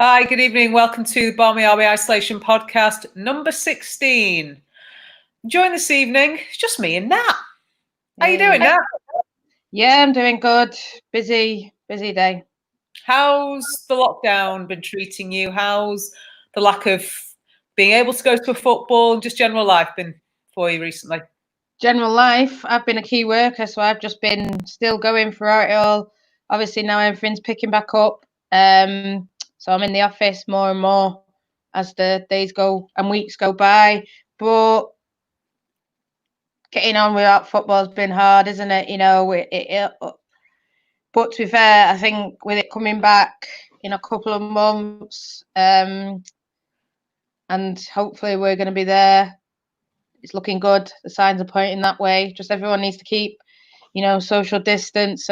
Hi, good evening. Welcome to the Barmy Army Isolation Podcast, number 16. Join this evening, it's just me and Nat. How you doing, Nat? Yeah, I'm doing good. Busy day. How's the lockdown been treating you? How's the lack of being able to go to a football and just general life been for you recently? General life, I've been a key worker, so I've just been still going throughout it all. Obviously now everything's picking back up. So I'm in the office more and more as the days go and weeks go by. But getting on without football has been hard, isn't it? But to be fair, I think with it coming back in a couple of months, and hopefully we're going to be there. It's looking good. The signs are pointing that way. Just everyone needs to keep, social distance,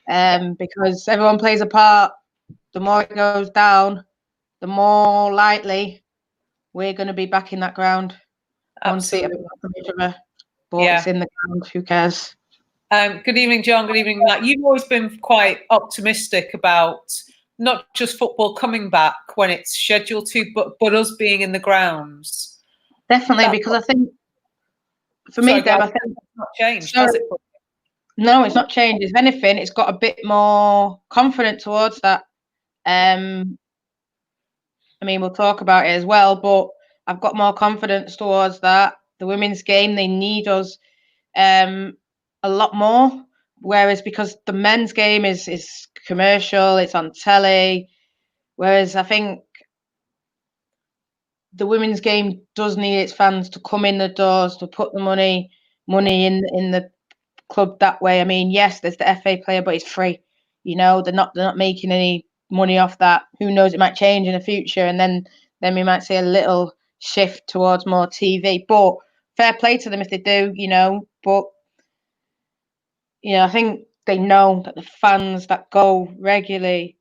because everyone plays a part. The more it goes down, the more likely we're going to be back in that ground. Absolutely. From each other, but it's in the ground. Who cares? Good evening, John. Good evening, Matt. You've always been quite optimistic about not just football coming back when it's scheduled to, but us being in the grounds. Definitely, because I think for me, Deb, I think it's not changed, has it? No, it's not changed. If anything, it's got a bit more confident towards that. I mean, we'll talk about it as well, but I've got more confidence towards that. The women's game, they need us a lot more. Whereas because the men's game is commercial, it's on telly. Whereas I think the women's game does need its fans to come in the doors, to put the money in the club that way. I mean, yes, there's the FA player, but it's free. They're not making any money off that. Who knows? It might change in the future, and then we might see a little shift towards more TV. But fair play to them if they do. But I think they know that the fans that go regularly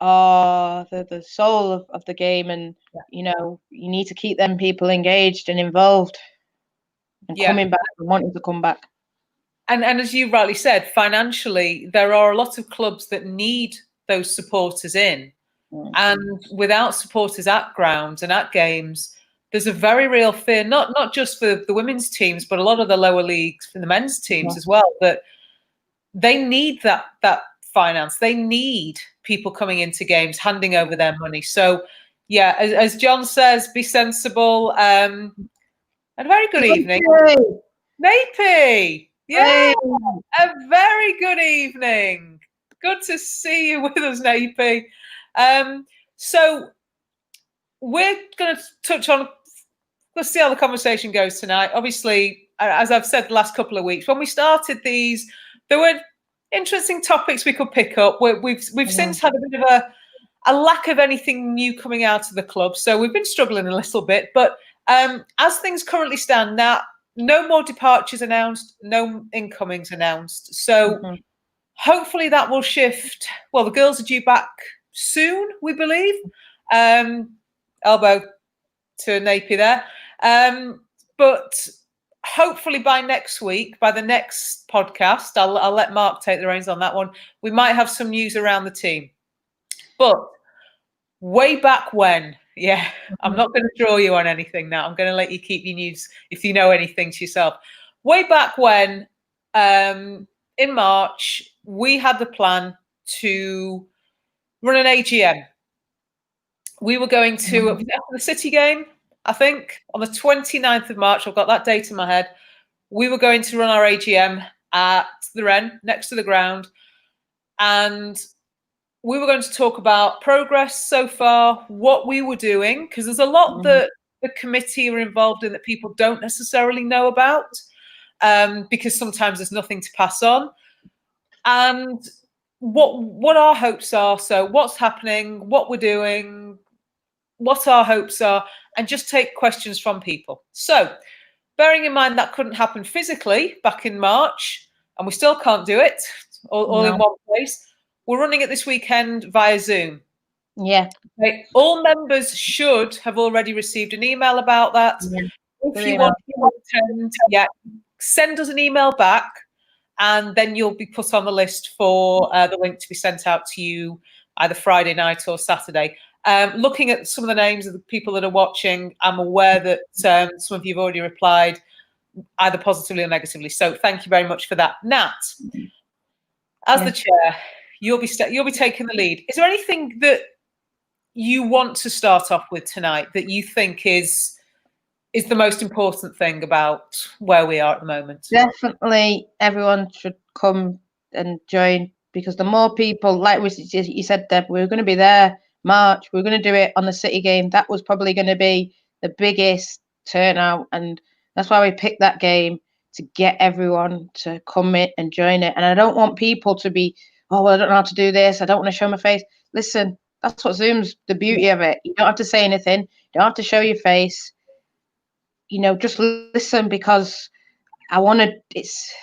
are the soul of the game, and you need to keep them people engaged and involved and coming back and wanting to come back. And as you rightly said, financially, there are a lot of clubs that need those supporters in. And without supporters at grounds and at games, there's a very real fear, not just for the women's teams, but a lot of the lower leagues, for the men's teams as well, that they need that finance. They need people coming into games, handing over their money. So, yeah, as John says, be sensible. And a very good evening. Napey! Yeah, a very good evening. Good to see you with us, Napey. So we're going to touch on, let's see how the conversation goes tonight. Obviously, as I've said the last couple of weeks, when we started these, there were interesting topics we could pick up. We've since had a bit of a lack of anything new coming out of the club. So we've been struggling a little bit. But as things currently stand now, no more departures announced, no incomings announced. So hopefully that will shift. Well, the girls are due back soon, we believe. Elbow to Napey there. But hopefully by next week, by the next podcast, I'll let Mark take the reins on that one. We might have some news around the team. But way back when, I'm not going to draw you on anything now. I'm going to let you keep your news if you know anything to yourself. Way back when, in March, we had the plan to run an AGM. We were going to, after the City game, I think, on the 29th of March, I've got that date in my head, we were going to run our AGM at the Wren, next to the ground. And we were going to talk about progress so far, what we were doing, because there's a lot that the committee are involved in that people don't necessarily know about, because sometimes there's nothing to pass on. And what our hopes are, so what's happening, what we're doing, what our hopes are, and just take questions from people. So bearing in mind that couldn't happen physically back in March, and we still can't do it all in one place, we're running it this weekend via Zoom. Yeah. Okay. All members should have already received an email about that. If you want to attend, send us an email back, and then you'll be put on the list for the link to be sent out to you either Friday night or Saturday. Looking at some of the names of the people that are watching, I'm aware that some of you have already replied, either positively or negatively. So thank you very much for that. Nat, as the chair, you'll be taking the lead. Is there anything that you want to start off with tonight that you think is the most important thing about where we are at the moment? Definitely everyone should come and join, because the more people, like you said, Deb, we're going to be there March, we're going to do it on the City game. That was probably going to be the biggest turnout, and that's why we picked that game, to get everyone to come in and join it. And I don't want people to be, oh, well, I don't know how to do this, I don't want to show my face. Listen, that's what Zoom's the beauty of it. You don't have to say anything, you don't have to show your face, just listen, because I want to, it's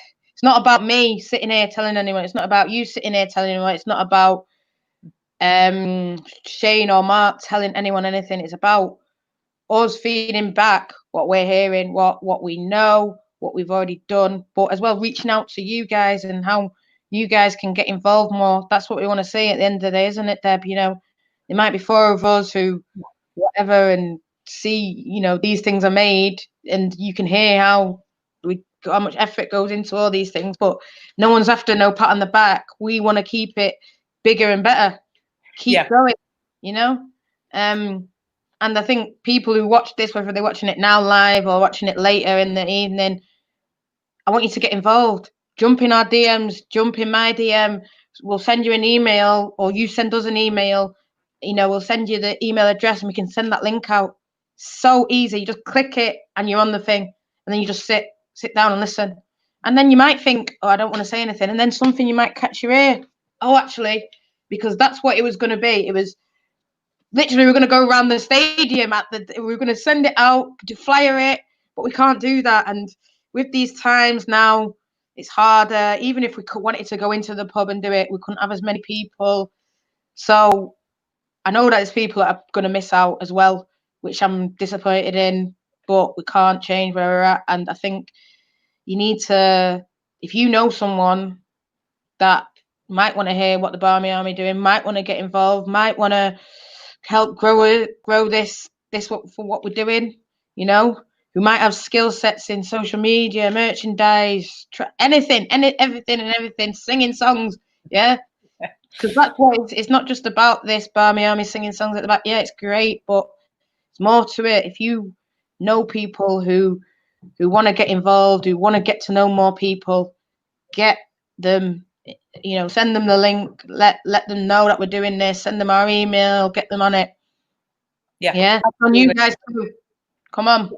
not about me sitting here telling anyone, it's not about you sitting here telling anyone, it's not about Shane or Mark telling anyone anything. It's about us feeding back what we're hearing, what we know, what we've already done, but as well reaching out to you guys and how you guys can get involved more. That's what we want to see at the end of the day, isn't it, Deb? There might be 4 of us who whatever and see, these things are made, and you can hear how much effort goes into all these things, but no one's after no pat on the back. We want to keep it bigger and better, keep going, and I think people who watch this, whether they're watching it now live or watching it later in the evening, I want you to get involved. Jump in our DMs, jump in my DM. We'll send you an email, or you send us an email. We'll send you the email address and we can send that link out. So easy. You just click it and you're on the thing, and then you just sit down and listen. And then you might think, oh, I don't want to say anything. And then something you might catch your ear. Oh, actually, because that's what it was going to be. It was literally, we're going to go around the stadium we're going to send it out, to flyer it, but we can't do that. And with these times now, it's harder. Even if we wanted to go into the pub and do it, we couldn't have as many people. So I know that there's people that are going to miss out as well, which I'm disappointed in, but we can't change where we're at. And I think you need to, if you know someone that might want to hear what the Barmy Army are doing, might want to get involved, might want to help grow this for what we're doing, who might have skill sets in social media, merchandise, everything, singing songs, because that's what it's not just about this Barmy Army singing songs at the back. Yeah, it's great, but it's more to it. If you know people who want to get involved, who want to get to know more people, get them, send them the link, let them know that we're doing this, send them our email, get them on it. Yeah, that's on you guys too. Come on.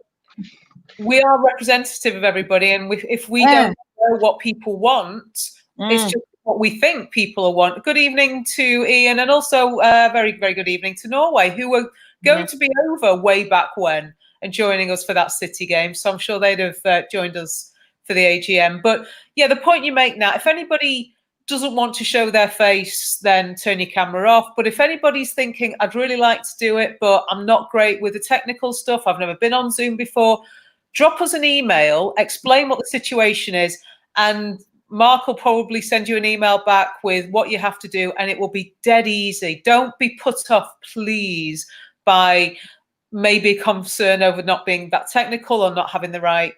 We are representative of everybody, and if we don't know what people want, it's just what we think people want. Good evening to Ian, and also very, very good evening to Norway, who were going to be over way back when and joining us for that City game. So I'm sure they'd have joined us for the AGM. But yeah, the point you make now, if anybody doesn't want to show their face, then turn your camera off. But if anybody's thinking, I'd really like to do it, but I'm not great with the technical stuff, I've never been on Zoom before, drop us an email, explain what the situation is, and Mark will probably send you an email back with what you have to do, and it will be dead easy. Don't be put off, please, by maybe concern over not being that technical or not having the right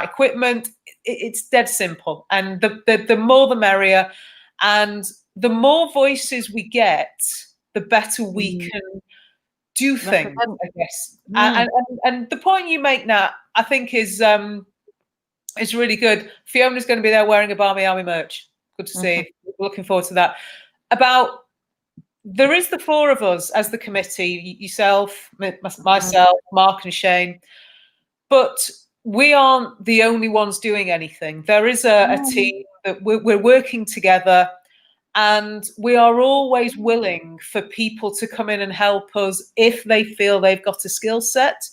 equipment. It's dead simple, and the more the merrier, and the more voices we get, the better we can do things, I guess. And the point you make now, I think, is really good. Fiona's going to be there wearing a Barmy Army merch. Good to see. Looking forward to that. There is the 4 of us as the committee, yourself, myself, Mark and Shane, but we aren't the only ones doing anything. There is a team that we're working together, and we are always willing for people to come in and help us if they feel they've got a skill set,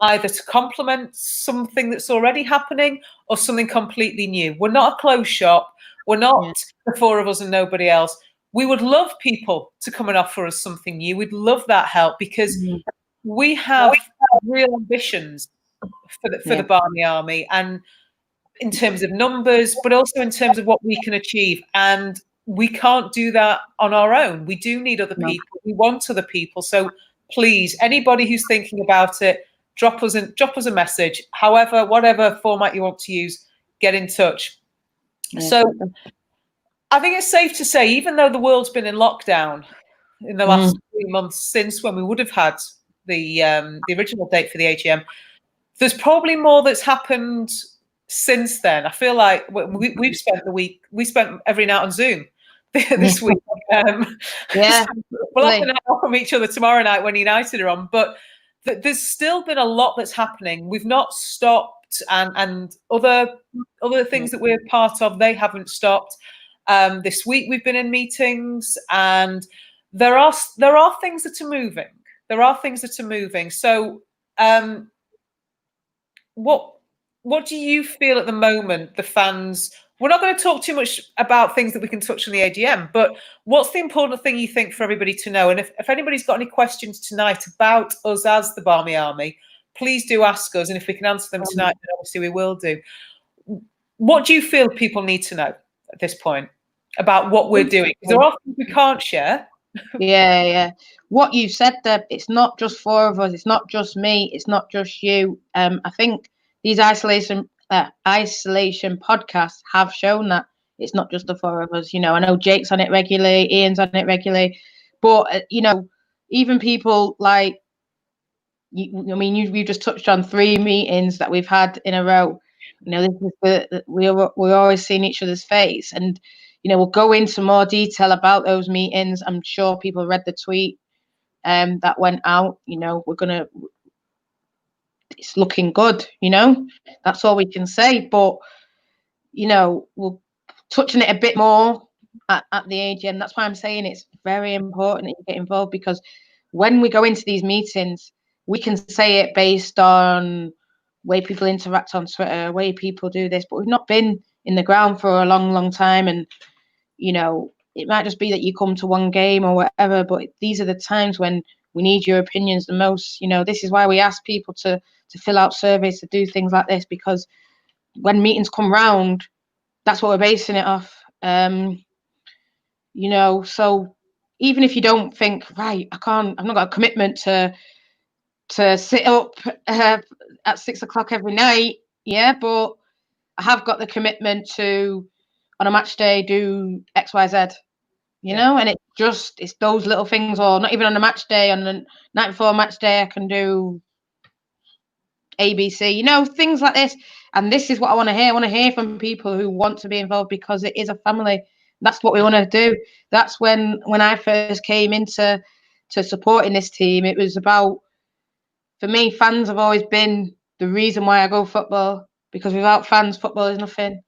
either to complement something that's already happening or something completely new. We're not a closed shop. We're not the 4 of us and nobody else. We would love people to come and offer us something new. We'd love that help, because we have real ambitions for the Barmy Army, and in terms of numbers, but also in terms of what we can achieve. And we can't do that on our own. We do need other No. people. We want other people. So please, anybody who's thinking about it, drop us a message. However, whatever format you want to use, get in touch. Yeah. So I think it's safe to say, even though the world's been in lockdown in the last 3 months since when we would have had the original date for the AGM, there's probably more that's happened since then. I feel like we've spent the week, we spent every night on Zoom this week. Yeah, we'll have to know from each other tomorrow night when United are on. But there's still been a lot that's happening. We've not stopped, and other things that we're part of, they haven't stopped. This week we've been in meetings, and there are things that are moving. There are things that are moving. So, what do you feel at the moment, the fans? We're not going to talk too much about things that we can touch on the AGM, but what's the important thing you think for everybody to know? And if anybody's got any questions tonight about us as the Barmy Army, please do ask us. And if we can answer them tonight, then obviously we will do. What do you feel people need to know at this point about what we're doing? Because there are things we can't share. Yeah. What you said there, it's not just 4 of us. It's not just me. It's not just you. I think these isolation podcasts have shown that it's not just the 4 of us. I know Jake's on it regularly, Ian's on it regularly, but even people like we've just touched on 3 meetings that we've had in a row. This is we're always seeing each other's face, and we'll go into more detail about those meetings. I'm sure people read the tweet that went out. It's looking good. That's all we can say. But we'll touch on it a bit more at the AGM. That's why I'm saying it's very important that you get involved, because when we go into these meetings, we can say it based on way people interact on Twitter, way people do this, but we've not been in the ground for a long, long time. And it might just be that you come to one game or whatever, but these are the times when we need your opinions the most. This is why we ask people to fill out surveys, to do things like this, because when meetings come round, that's what we're basing it off. So even if you don't think, right, I've not got a commitment to sit up at 6 o'clock every night, but I have got the commitment to, on a match day, do X, Y, Z. And it's those little things, or not even on a match day, on the night before match day, I can do ABC, things like this. And this is what I want to hear. I want to hear from people who want to be involved, because it is a family. That's what we want to do. That's when I first came into supporting this team, it was about, for me, fans have always been the reason why I go football, because without fans, football is nothing.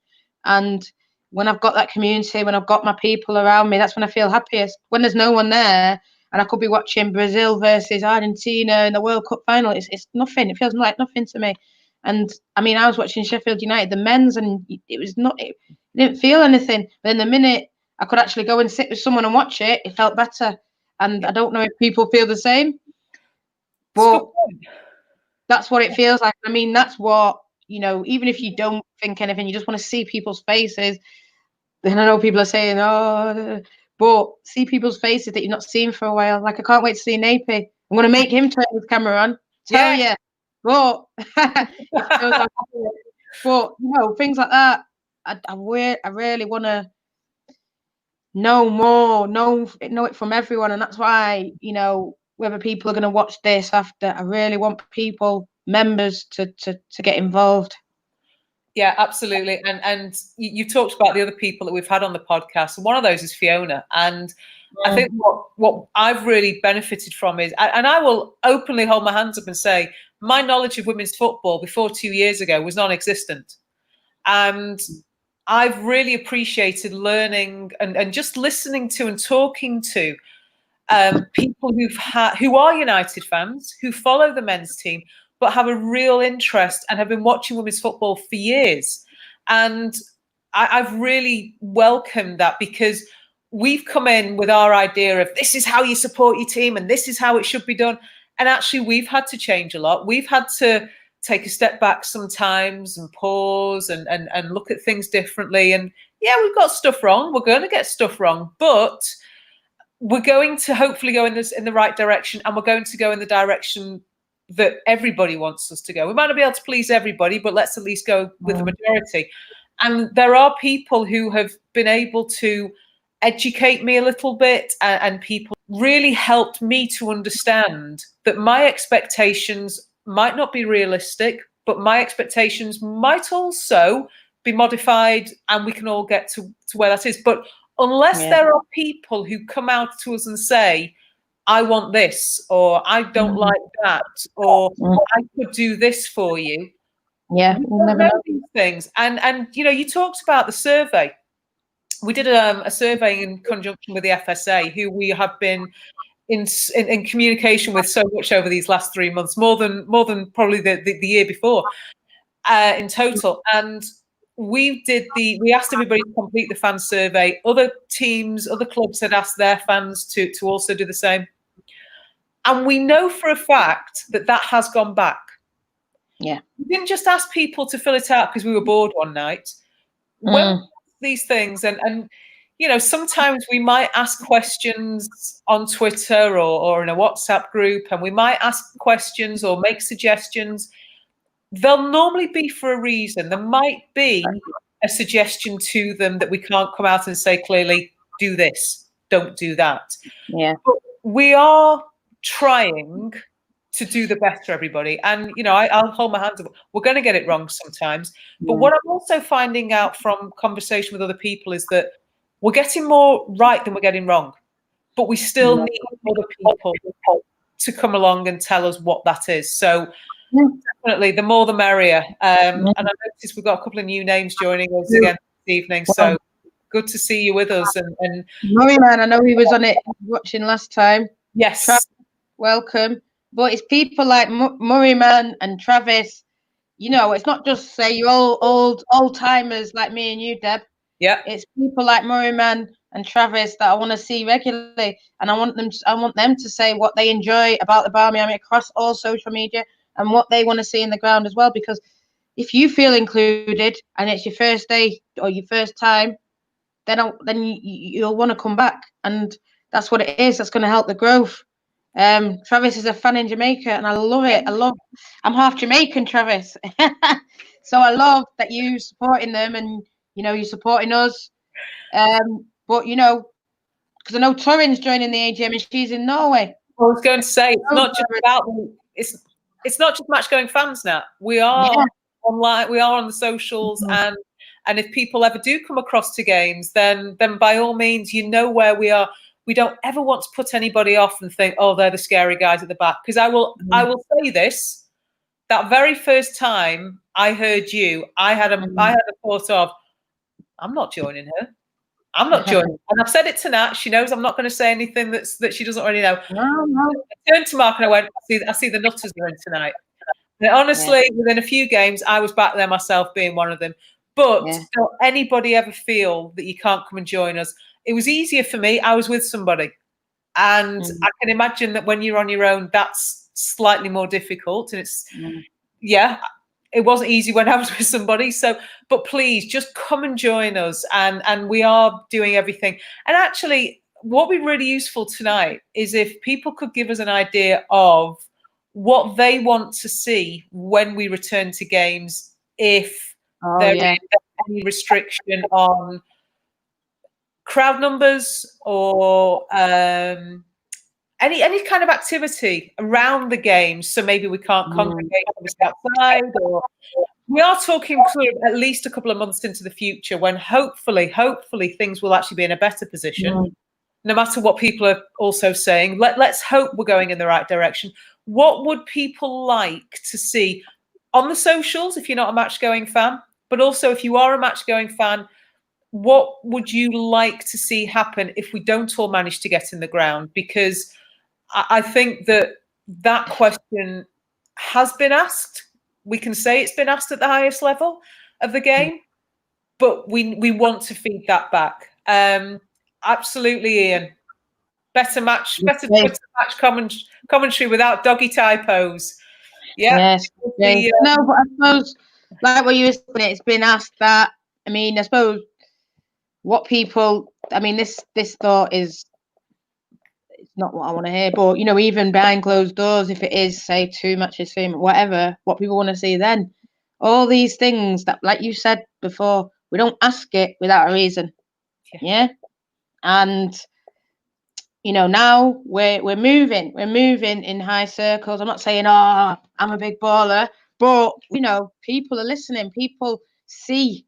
And when I've got that community, when I've got my people around me, that's when I feel happiest. When there's no one there, and I could be watching Brazil versus Argentina in the World Cup final, it's nothing. It feels like nothing to me. And I was watching Sheffield United, the men's, and it didn't feel anything. But in the minute I could actually go and sit with someone and watch it, it felt better. And I don't know if people feel the same, but that's what it feels like. That's what, even if you don't think anything, you just want to see people's faces. Then I know people are saying, but see people's faces that you've not seen for a while. Like, I can't wait to see Napi. I'm going to make him turn his camera on. Tell you. But, things like that, I really want to know more, know it from everyone. And that's why, whether people are going to watch this after, I really want members to get involved. Yeah, absolutely. And you talked about the other people that we've had on the podcast, and one of those is Fiona. And I think what I've really benefited from is, and I will openly hold my hands up and say, my knowledge of women's football before 2 years ago was non-existent. And I've really appreciated learning and just listening to and talking to people who are United fans, who follow the men's team, but have a real interest and have been watching women's football for years. And I've really welcomed that, because we've come in with our idea of this is how you support your team and this is how it should be done. And actually, we've had to change a lot. We've had to take a step back sometimes and pause and look at things differently. And yeah, we've got stuff wrong. We're going to get stuff wrong, but we're going to hopefully go in the right direction, and we're going to go in the direction that everybody wants us to go. We might not be able to please everybody, but let's at least go with the majority. And there are people who have been able to educate me a little bit, and people really helped me to understand that my expectations might not be realistic, but my expectations might also be modified, and we can all get to where that is. But unless there are people who come out to us and say, I want this, or I don't like that, or I could do this for you. Yeah, we don't know these things. And you know, you talked about the survey. We did a survey in conjunction with the FSA, who we have been in communication with so much over these last 3 months, more than probably the year before, in total. And we asked everybody to complete the fan survey. Other teams, other clubs had asked their fans to also do the same. And we know for a fact that has gone back. Yeah. We didn't just ask people to fill it out because we were bored one night. When these things, and you know, sometimes we might ask questions on Twitter or in a WhatsApp group, and we might ask questions or make suggestions. They'll normally be for a reason. There might be a suggestion to them that we can't come out and say clearly, do this, don't do that. Yeah. But we are trying to do the best for everybody. And, you know, I'll hold my hands up. We're going to get it wrong sometimes. But what I'm also finding out from conversation with other people is that we're getting more right than we're getting wrong. But we still need other people to come along and tell us what that is. So definitely, the more the merrier. And I noticed we've got a couple of new names joining us again this evening. So good to see you with us. And Murray Man, I know he was on it watching last time. Yes. Travis, welcome. But it's people like Murray Man and Travis. You know, it's not just say you're all old timers like me and you, Deb. Yeah. It's people like Murray Man and Travis that I want to see regularly, and I want them to say what they enjoy about the Barmy Army across all social media and what they want to see in the ground as well. Because if you feel included and it's your first day or your first time, then you'll want to come back, and that's what it is. That's going to help the growth. Travis is a fan in Jamaica, and I love it. I'm half Jamaican, Travis. So I love that you supporting them, and you know, you're supporting us. But you know, because I know Torrin's joining the AGM and she's in Norway. I was going to say, it's not just about it's not just match going fans now. We are online, we are on the socials, and if people ever do come across to games, then by all means, you know where we are. We don't ever want to put anybody off and think, oh, they're the scary guys at the back. Because I will say this: that very first time I heard you, I had a thought of, I'm not joining her. I'm not joining. And I've said it to Nat. She knows I'm not going to say anything that she doesn't already know. No. I turned to Mark and I went, I see the Nutters are in tonight. And honestly, within a few games, I was back there myself being one of them. But don't anybody ever feel that you can't come and join us. It was easier for me. I was with somebody. And I can imagine that when you're on your own, that's slightly more difficult. And it's, it wasn't easy when I was with somebody. So, but please just come and join us. And we are doing everything. And actually, what would be really useful tonight is if people could give us an idea of what they want to see when we return to games, if there is any restriction on crowd numbers or any kind of activity around the games. So maybe we can't congregate outside, or we are talking sort of at least a couple of months into the future when hopefully things will actually be in a better position. No matter what people are also saying, let's hope we're going in the right direction. What would people like to see on the socials if you're not a match-going fan? But also if you are a match-going fan, what would you like to see happen if we don't all manage to get in the ground? Because I think that question has been asked. We can say it's been asked at the highest level of the game, but we want to feed that back. Absolutely, Ian. Better Twitter match commentary without doggy typos. Yeah. Yes. No, but I suppose, like what you were saying, it's been asked that. I mean, I suppose what people. I mean, this thought is. It's not what I want to hear, but even behind closed doors, if it is, say, 2 matches, whatever, what people want to see then, all these things that, like you said before, we don't ask it without a reason. Yeah. And now we're moving in high circles. I'm not saying, oh, I'm a big baller, but people are listening. People see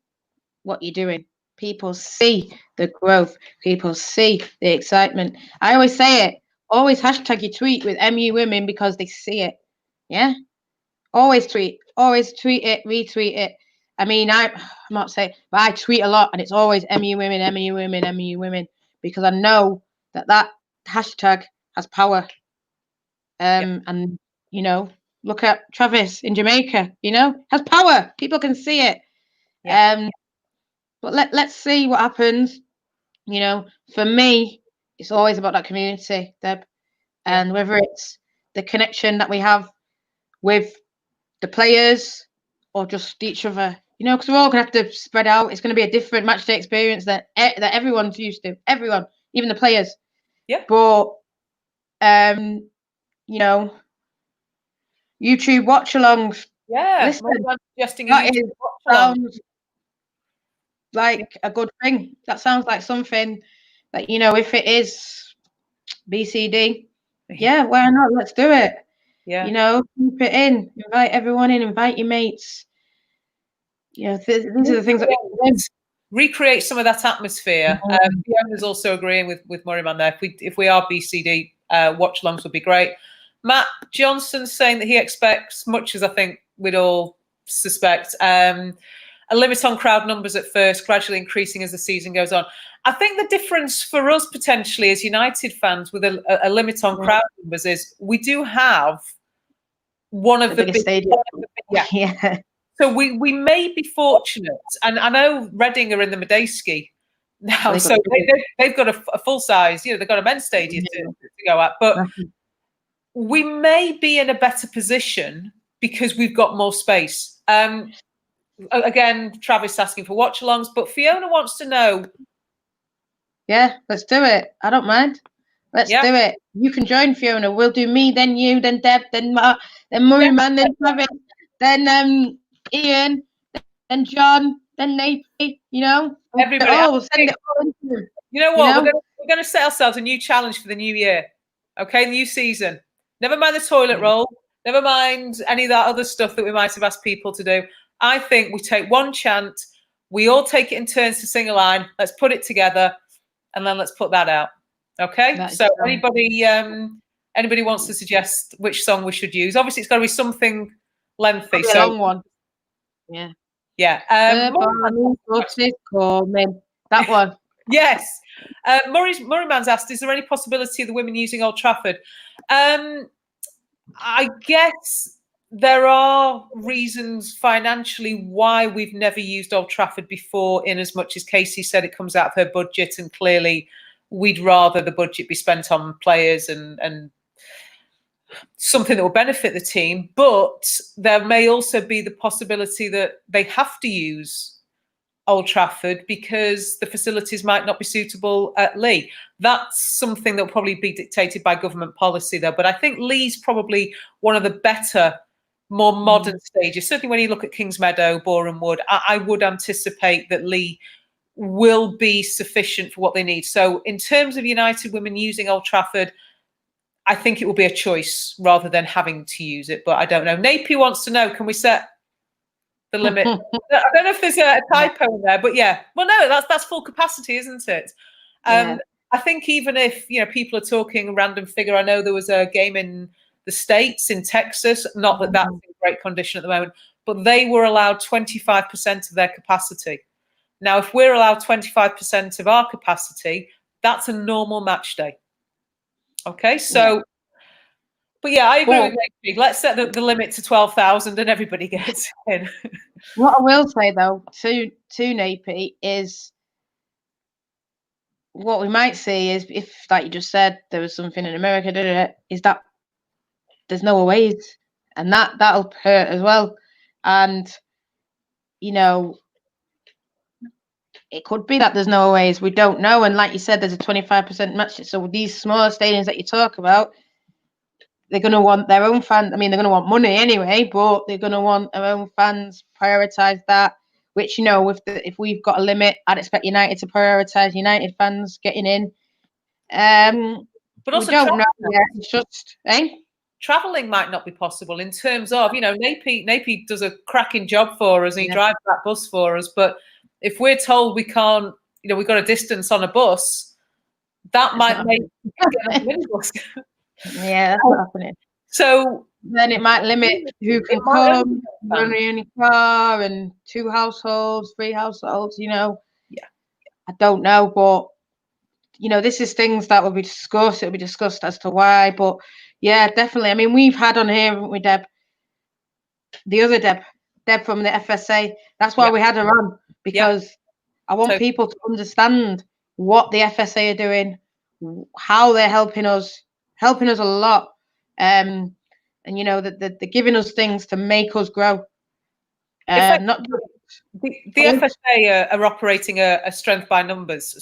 what you're doing. People see the growth. People see the excitement. I always say it. Always hashtag your tweet with MU Women because they see it. Yeah. Always tweet it, retweet it. I mean, I'm not saying, but I tweet a lot, and it's always MU Women, MU Women, MU Women, because I know that hashtag has power. And look at Travis in Jamaica. Has power. People can see it. But let's see what happens. For me, it's always about that community, Deb, and whether it's the connection that we have with the players or just each other. Because we're all gonna have to spread out. It's going to be a different match day experience that everyone's used to. Everyone, even the players. Yeah. But YouTube watch-alongs. Yeah. Listen, that sounds like a good thing. That sounds like something that if it is BCD, yeah, why not? Let's do it. Yeah. Keep it in. Invite everyone in. Invite your mates. These are the things that we do. Recreate some of that atmosphere. Fiona's also agreeing with Murrayman there. If we are BCD, watch-alongs would be great. Matt Johnson's saying that he expects, much as I think we'd all suspect, a limit on crowd numbers at first, gradually increasing as the season goes on. I think the difference for us potentially as United fans with a limit on crowd numbers is we do have one of the biggest stadium. Yeah. So we may be fortunate, and I know Reading are in the Medeski now, so they've got a full size. They've got a men's stadium to go at, but we may be in a better position because we've got more space. Again, Travis asking for watch-alongs, but Fiona wants to know. Yeah, let's do it. I don't mind. Let's do it. You can join, Fiona. We'll do me, then you, then Deb, then Mark, then Murrayman, then Travis, then Ian, then John, then Nate. Everybody. We'll send it all into them. You know what? We're going to set ourselves a new challenge for the new year. Okay, new season. Never mind the toilet roll. Never mind any of that other stuff that we might have asked people to do. I think we take one chant. We all take it in turns to sing a line. Let's put it together, and then let's put that out. Okay. So anybody wants to suggest which song we should use? Obviously, it's got to be something lengthy. A long one. Yeah. Yeah. That one. Yes. Murrayman's asked, is there any possibility of the women using Old Trafford? I guess there are reasons financially why we've never used Old Trafford before, in as much as Casey said it comes out of her budget, and clearly we'd rather the budget be spent on players and something that will benefit the team. But there may also be the possibility that they have to use Old Trafford because the facilities might not be suitable at Lee. That's something that will probably be dictated by government policy, though. But I think Lee's probably one of the better, more modern stages. Certainly when you look at Kingsmeadow, Boreham Wood, I would anticipate that Lee will be sufficient for what they need. So in terms of United Women using Old Trafford, I think it will be a choice rather than having to use it. But I don't know. Napier wants to know, can we set the limit? I don't know if there's a typo in there, but yeah. Well, no, that's full capacity, isn't it? I think even if people are talking a random figure, I know there was a game in the States, in Texas, not that that's in great condition at the moment, but they were allowed 25% of their capacity. Now, if we're allowed 25% of our capacity, that's a normal match day. Okay, so. But yeah, I agree with Napier. Let's set the limit to 12,000 and everybody gets in. What I will say though to Napier is what we might see is, if like you just said, there was something in America, is that there's no aways. and that'll hurt as well. And you know, it could be that there's no ways, we don't know. And like you said, there's a 25% match. So these smaller stadiums that you talk about, they're going to want their own fans. I mean, they're going to want money anyway, but they're going to want their own fans, prioritise that. Which, you know, if we've got a limit, I'd expect United to prioritise United fans getting in. But also, we don't know yet. It's just, travelling might not be possible in terms of, you know, Napi does a cracking job for us and he drives that bus for us. But if we're told we can't, you know, we've got a distance on a bus, that might make get a minibus. Yeah, that's not happening. So then it might limit who can come, only in a car, and 2 households, 3 households, you know. Yeah. I don't know, but you know, this is things that will be discussed. It'll be discussed as to why. But yeah, definitely. I mean, we've had on here, haven't we, Deb? The other Deb from the FSA. That's why we had her on, because I want people to understand what the FSA are doing, how they're helping us a lot. And you know, that they're giving us things to make us grow. Not the FSA are operating a strength in numbers,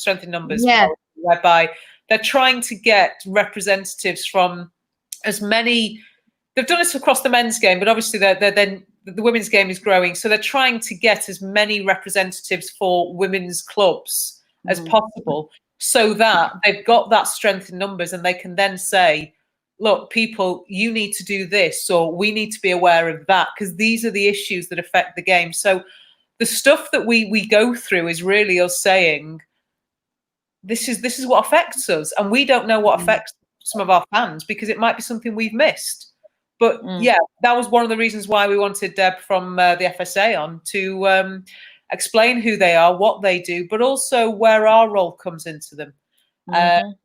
whereby they're trying to get representatives from as many. They've done this across the men's game, but obviously the women's game is growing, so they're trying to get as many representatives for women's clubs as possible, so that they've got that strength in numbers, and they can then say, look, people, you need to do this, or we need to be aware of that, because these are the issues that affect the game. So the stuff that we go through is really us saying, this is what affects us, and we don't know what affects some of our fans, because it might be something we've missed. But yeah, that was one of the reasons why we wanted Deb from the FSA on to explain who they are, what they do, but also where our role comes into them. And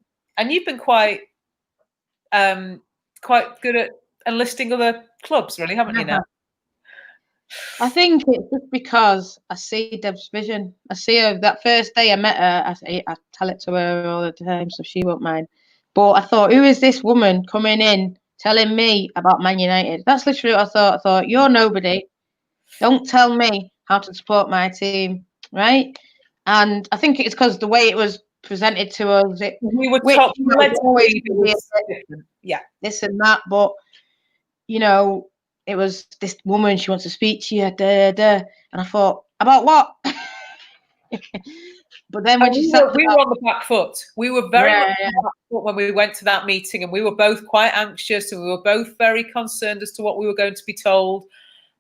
you've been quite good at enlisting other clubs, really, haven't you now? I think it's just because I see Deb's vision. I see her that first day I met her. I tell it to her all the time, so she won't mind. But I thought, who is this woman coming in telling me about Man United? That's literally what I thought. I thought, you're nobody. Don't tell me how to support my team, right? And I think it's because the way it was presented to us, we were taught this and that, but you know, it was this woman, she wants to speak to you, and I thought, about what? But then when we were on the back foot. We were very much on the back foot when we went to that meeting, and we were both quite anxious, and we were both very concerned as to what we were going to be told,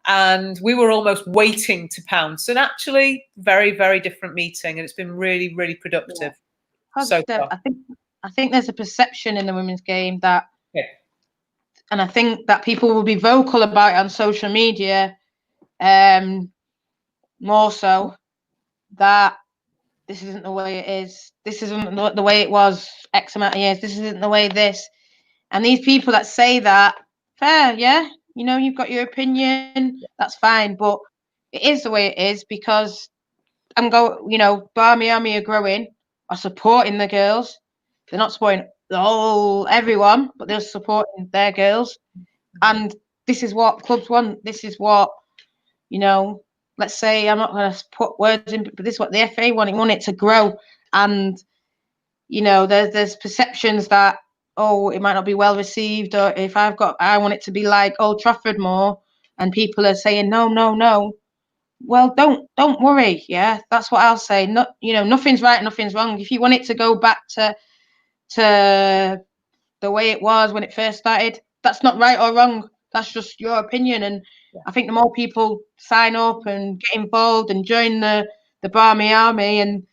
and we were almost waiting to pounce. And actually, very, very different meeting, and it's been really, really productive. So far. I think there's a perception in the women's game that, and I think that people will be vocal about it on social media, more so, that this isn't the way it is. This isn't the way it was X amount of years. This isn't the way this. And these people that say that, fair, yeah, you know, you've got your opinion, that's fine. But it is the way it is, because you know, Barmy Army are growing, are supporting the girls. They're not supporting everyone, but they're supporting their girls. And this is what clubs want. This is what, you know, let's say, I'm not going to put words in, but this is what the FA want. They want it to grow. And, you know, there's perceptions that, it might not be well received, or I want it to be like Old Trafford more, and people are saying, no. Well, don't worry. Yeah, that's what I'll say. Not, you know, nothing's right, nothing's wrong. If you want it to go back to the way it was when it first started, that's not right or wrong. That's just your opinion. And I think the more people sign up and get involved and join the Barmy Army, and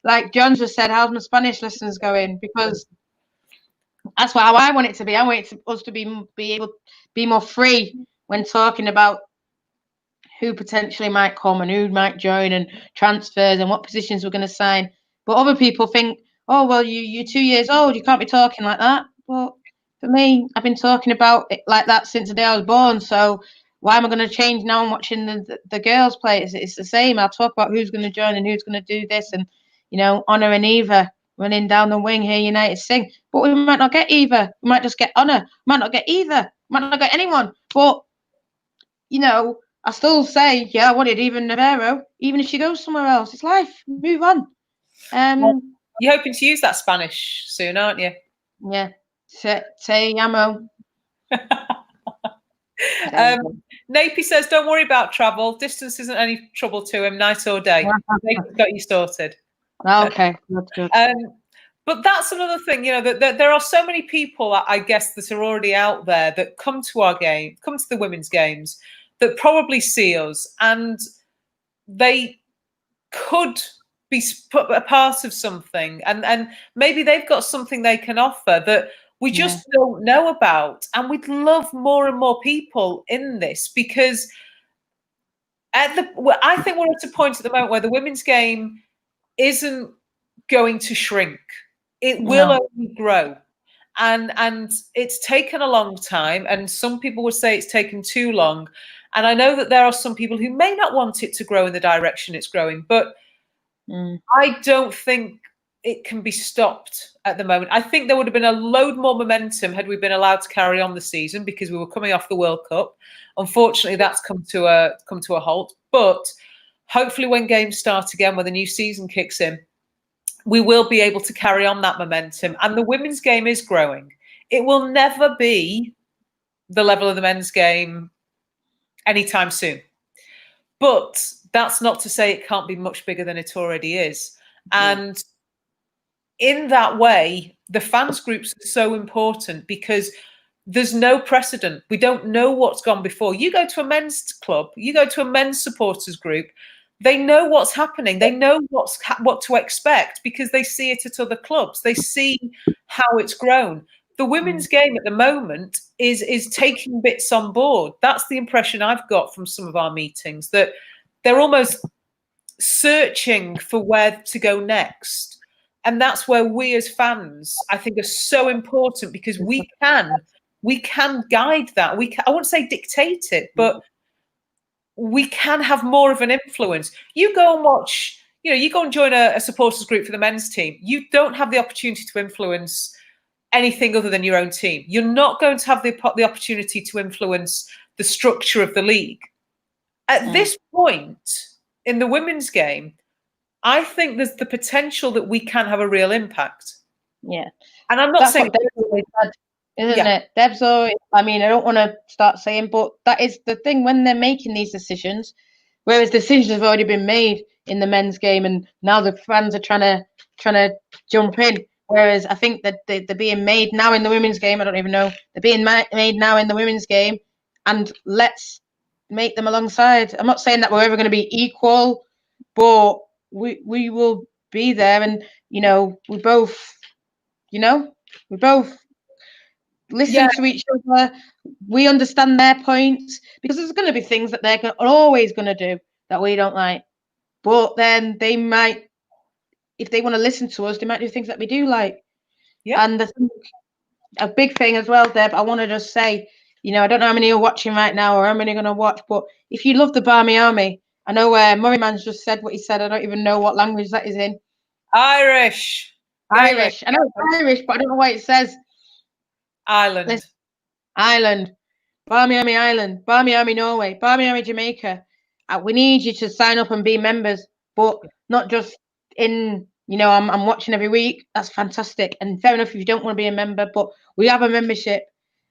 like John just said, how's my Spanish lessons going? Because that's how I want it to be. I want us to be able to be more free when talking about who potentially might come and who might join, and transfers and what positions we're going to sign. But other people think, well, you're 2 years old, you can't be talking like that. Well, for me, I've been talking about it like that since the day I was born. So why am I going to change now? I'm watching the girls play. It's the same. I'll talk about who's going to join and who's going to do this. And, you know, Honor and Eva running down the wing here, United sing. But we might not get Eva. We might just get Honor. We might not get Eva. We might not get anyone. But, you know, I still say, yeah, I wanted even Navarro, even if she goes somewhere else. It's life. Move on. Well, you're hoping to use that Spanish soon, aren't you? Yeah. Te llamo. Napey says, don't worry about travel. Distance isn't any trouble to him, night or day. Napey's got you sorted. Okay, that's good. But that's another thing, you know, that there are so many people, I guess, that are already out there that come to our game, come to the women's games, that probably see us, and they could be a part of something, and maybe they've got something they can offer that we just don't know about. And we'd love more and more people in this, because I think we're at a point at the moment where the women's game isn't going to shrink. It will only grow. And it's taken a long time, and some people would say it's taken too long. And I know that there are some people who may not want it to grow in the direction it's growing, but I don't think it can be stopped at the moment. I think there would have been a load more momentum had we been allowed to carry on the season, because we were coming off the World Cup. Unfortunately, that's come to a halt. But hopefully when games start again, when the new season kicks in, we will be able to carry on that momentum. And the women's game is growing. It will never be the level of the men's game anytime soon. But that's not to say it can't be much bigger than it already is. And in that way, the fans groups are so important, because there's no precedent. We don't know what's gone before. You go to a men's club, you go to a men's supporters group, they know what's happening. They know what to expect, because they see it at other clubs. They see how it's grown. The women's game at the moment is taking bits on board. That's the impression I've got from some of our meetings, that they're almost searching for where to go next. And that's where we as fans, I think, are so important, because we can guide that. I won't say dictate it, but we can have more of an influence. You go and watch, you go and join a supporters group for the men's team. You don't have the opportunity to influence anything other than your own team. You're not going to have the opportunity to influence the structure of the league. At this point in the women's game, I think there's the potential that we can have a real impact. Yeah. And I'm not saying... Deb's always said, isn't it? Deb's always, I mean, I don't want to start saying, but that is the thing when they're making these decisions, whereas decisions have already been made in the men's game, and now the fans are trying to jump in. Whereas I think that they're being made now in the women's game. I don't even know. They're being made now in the women's game, and let's make them alongside. I'm not saying that we're ever going to be equal, but we will be there. And, we both listen to each other. We understand their points, because there's going to be things that they're always going to do that we don't like. But then they might, if they want to listen to us, they might do things that we do like. Yeah. And a big thing as well, Deb, I want to just say, I don't know how many are watching right now or how many are going to watch, but if you love the Barmy Army, I know Murray Man's just said what he said. I don't even know what language that is in. Irish. I know it's Irish, but I don't know what it says. Ireland. Barmy Army Ireland. Barmy Army Norway. Barmy Army Jamaica. We need you to sign up and be members, but not just in, I'm watching every week. That's fantastic. And fair enough if you don't want to be a member, but we have a membership.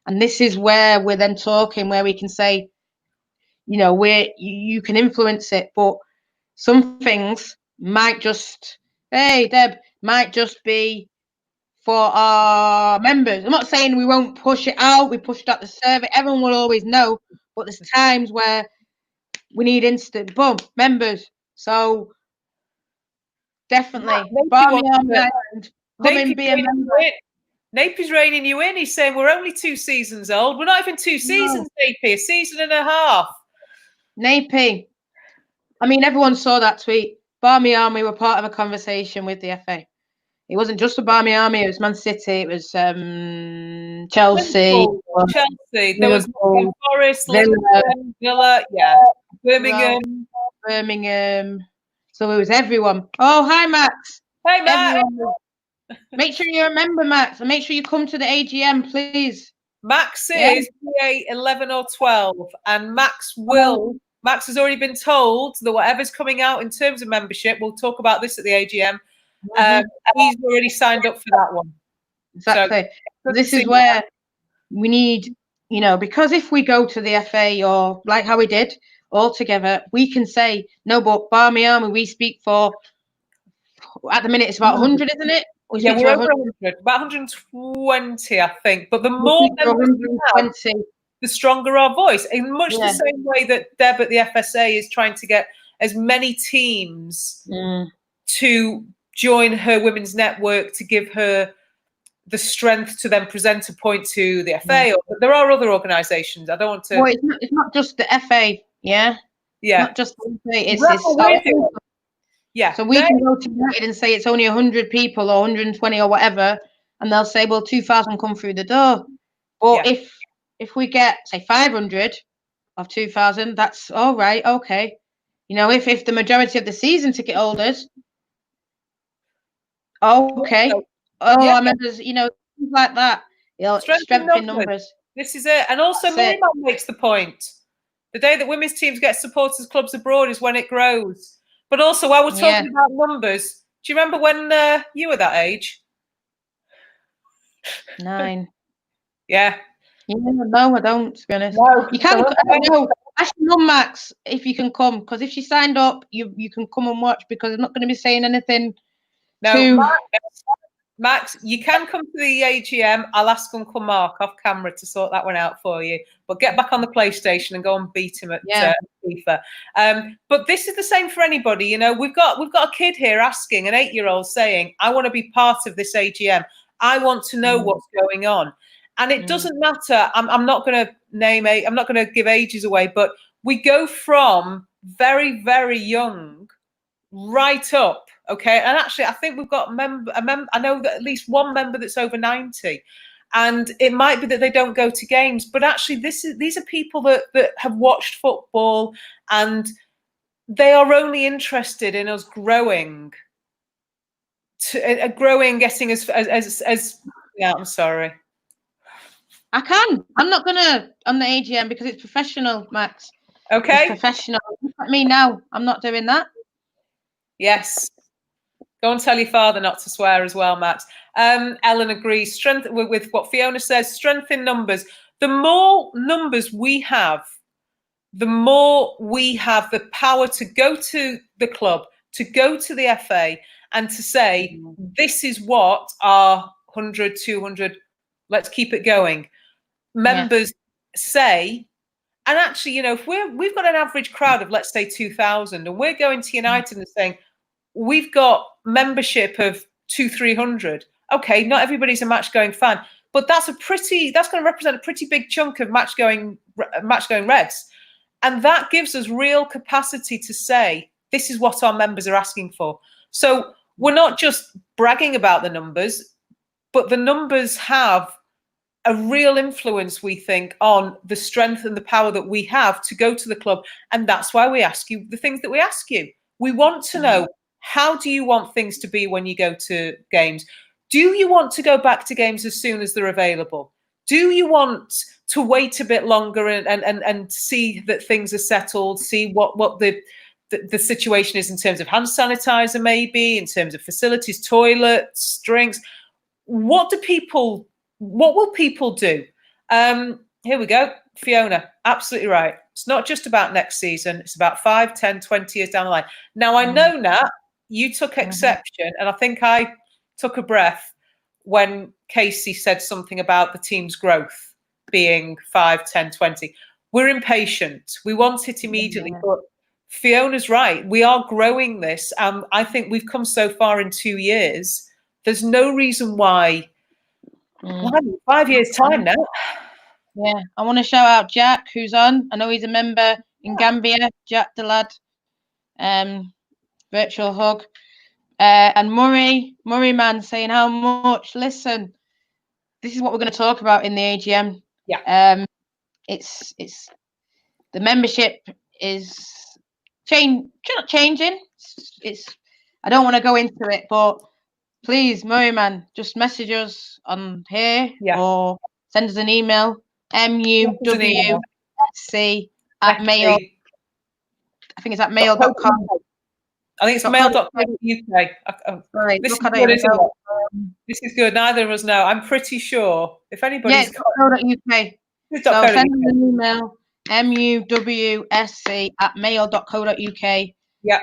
And this is where we're then talking, where we can say, you can influence it, but some things might just, hey, Deb, might just be for our members. I'm not saying we won't push it out. We pushed out the survey. Everyone will always know, but there's times where we need instant, boom, members. So definitely, Barmy Army, come and be a member. Napey's reining you in. He's saying we're only 2 seasons old. We're not even 2 seasons, Napey. A season and a half. Napey. I mean, everyone saw that tweet. Barmy Army were part of a conversation with the FA. It wasn't just the Barmy Army. It was Man City. It was Chelsea. There was Forest, Villa, Birmingham. So it was everyone. Oh, hi, Max. Hey, Max. Everyone. Make sure you remember, Max, and make sure you come to the AGM, please. Max Yeah. is PA 11 or 12, and Max has already been told that whatever's coming out in terms of membership, we'll talk about this at the AGM. He's already signed up for that one. Exactly. So this is where we need, because if we go to the FA or like how we did all together, we can say, no, but Barmy Army, we speak for, at the minute, it's about 100, isn't it? We're over 100, about 120, I think. But the more members we have, the stronger our voice. In much the same way that Deb at the FSA is trying to get as many teams to join her women's network to give her the strength to then present a point to the FA. But there are other organisations. I don't want to. Well, it's not just the FA, yeah. Yeah. Not just the FA. It's yeah. So we can go to United and say it's only 100 people or 120 or whatever, and they'll say, well, 2,000 come through the door. But if we get, say, 500 of 2,000, that's all right, okay. If the majority of the season ticket holders, okay. Members, things like that. Strength in numbers. This is it. And also, Miriam makes the point. The day that women's teams get supporters clubs abroad is when it grows. But also, while we're talking about numbers, do you remember when you were that age? 9. Yeah. No, I don't, to be honest. No, you can't. I don't know. Ask your mum, Max, if you can come, because if she signed up, you can come and watch, because I'm not going to be saying anything. No, Max, you can come to the AGM. I'll ask Uncle Mark off camera to sort that one out for you. But get back on the PlayStation and go and beat him at FIFA. But this is the same for anybody. We've got a kid here asking, an 8-year-old saying, "I want to be part of this AGM. I want to know what's going on." And it doesn't matter. I'm not going to I'm not going to give ages away, but we go from very, very young right up. Okay. And actually, I think we've got I know that at least one member that's over 90. And it might be that they don't go to games, but actually these are people that have watched football, and they are only interested in us growing, getting as yeah, I'm sorry. I can. I'm not gonna on the AGM because it's professional, Max. Okay. It's professional. Look at me now. I'm not doing that. Yes. Go and tell your father not to swear as well, Max. Ellen agrees. Strength with what Fiona says. Strength in numbers. The more numbers we have, the more we have the power to go to the club, to go to the FA, and to say, this is what our 100, 200, let's keep it going. Members say, and actually, if we've got an average crowd of, let's say, 2,000, and we're going to United and saying, we've got membership of 200-300. Okay, not everybody's a match going fan, but that's going to represent a pretty big chunk of match going Reds. And that gives us real capacity to say, this is what our members are asking for. So we're not just bragging about the numbers, but the numbers have a real influence, we think, on the strength and the power that we have to go to the club. And that's why we ask you the things that we ask you. We want to know, how do you want things to be when you go to games? Do you want to go back to games as soon as they're available? Do you want to wait a bit longer and see that things are settled, see what the situation is in terms of hand sanitizer, maybe, in terms of facilities, toilets, drinks? What will people do? Here we go. Fiona, absolutely right. It's not just about next season. It's about 5, 10, 20 years down the line. Now, I know, Nat, you took exception, and I think I took a breath when Casey said something about the team's growth being 5, 10, 20. We're impatient. We want it immediately. But Fiona's right. We are growing this. I think we've come so far in 2 years. There's no reason why. 5 years' time now. Yeah, I want to shout out Jack, who's on. I know he's a member in Gambia. Jack the lad. Virtual hug. And Murray man saying how much. Listen, this is what we're going to talk about in the AGM. Yeah. It's the membership is not changing. It's I don't want to go into it, but please, Murray man, just message us on here or send us an email, muwsc@mail. I think it's at mail.com. I think it's mail.co.uk. Right, This is look at good, it. isn't it? This is good. Neither of us know. I'm pretty sure. If anybody's got .co.uk. So send us an email, muwsc@mail.co.uk. Yeah.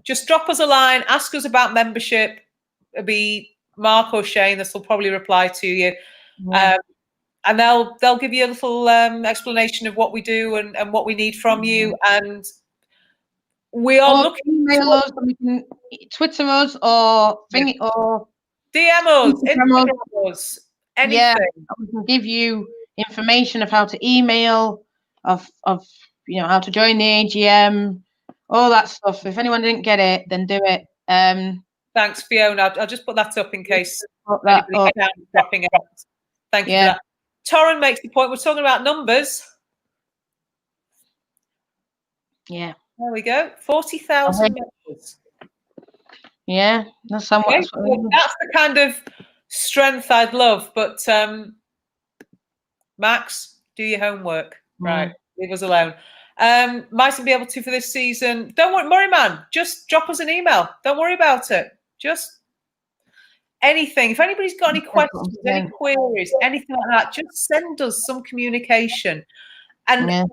Just drop us a line, ask us about membership. It'll be Mark or Shane. This will probably reply to you. Yeah. And they'll give you a little explanation of what we do and what we need from you. And we are looking. Email us, and we can Twitter us or DM us, Instagram us, anything. Yeah, we can give you information of how to email, of how to join the AGM, all that stuff. If anyone didn't get it, then do it. Thanks, Fiona. I'll just put that up in case anybody dropping out. Thank you for that. Torren makes the point. We're talking about numbers. Yeah. There we go. 40,000 members. Yeah, that's somewhat. Okay. That's the kind of strength I'd love. But Max, do your homework. Right. Leave us alone. Mightn't be able to for this season. Don't worry, man. Just drop us an email. Don't worry about it. Just anything. If anybody's got any questions, any queries, anything like that, just send us some communication. And I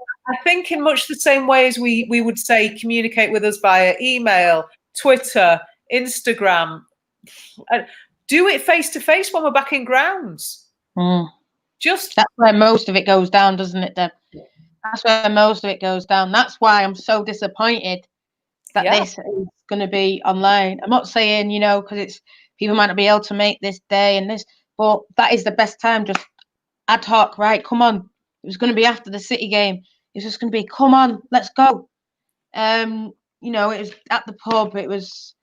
think in much the same way as we would say communicate with us via email, Twitter, Instagram, do it face to face when we're back in grounds. Just that's where most of it goes down, doesn't it, Deb? That's where most of it goes down. That's why I'm so disappointed that this is going to be online. I'm not saying, because it's people might not be able to make this day and this, but that is the best time. Just ad hoc, right? Come on. It was going to be after the City game. It's just going to be, come on, let's go. It was at the pub. It was.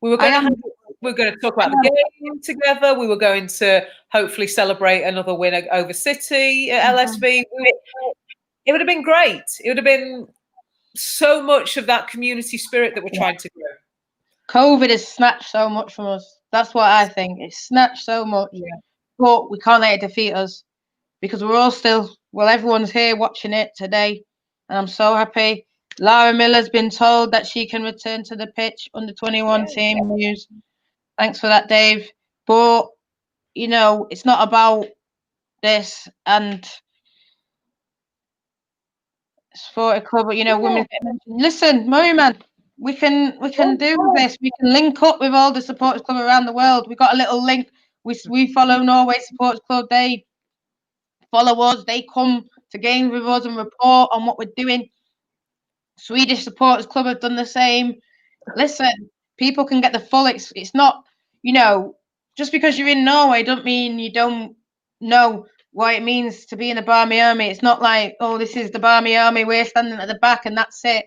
We were going to talk about the game together. We were going to hopefully celebrate another win over City at LSV. It would have been great. It would have been so much of that community spirit that we're trying to grow. COVID has snatched so much from us. That's what I think. It's snatched so much. Yeah. But we can't let it defeat us because we're all still, everyone's here watching it today. And I'm so happy. Lara Miller's been told that she can return to the pitch under 21 team news. Thanks for that, Dave. But, it's not about this and Sporting Club, but women. Listen, Merriman, we can do this. We can link up with all the supporters club around the world. We got a little link. We follow Norway Supporters Club. They follow us. They come to games with us and report on what we're doing. Swedish Supporters Club have done the same. Listen, people can get the full. It's not, just because you're in Norway don't mean you don't know what it means to be in the Barmy Army. It's not like, oh, this is the Barmy Army, we're standing at the back and that's it.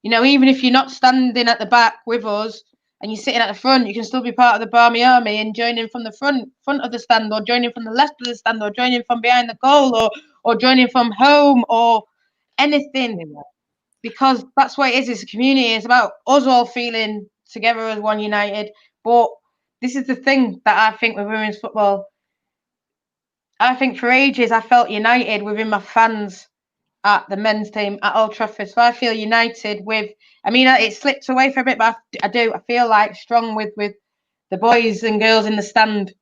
Even if you're not standing at the back with us and you're sitting at the front, you can still be part of the Barmy Army and joining from the front of the stand, or joining from the left of the stand, or joining from behind the goal, or joining from home, or anything. Because that's what it is. It's a community. It's about us all feeling together as one united. But this is the thing that I think with women's football. I think for ages I felt united within my fans at the men's team at Old Trafford. So I feel united with, it slipped away for a bit, but I do. I feel like strong with the boys and girls in the stand.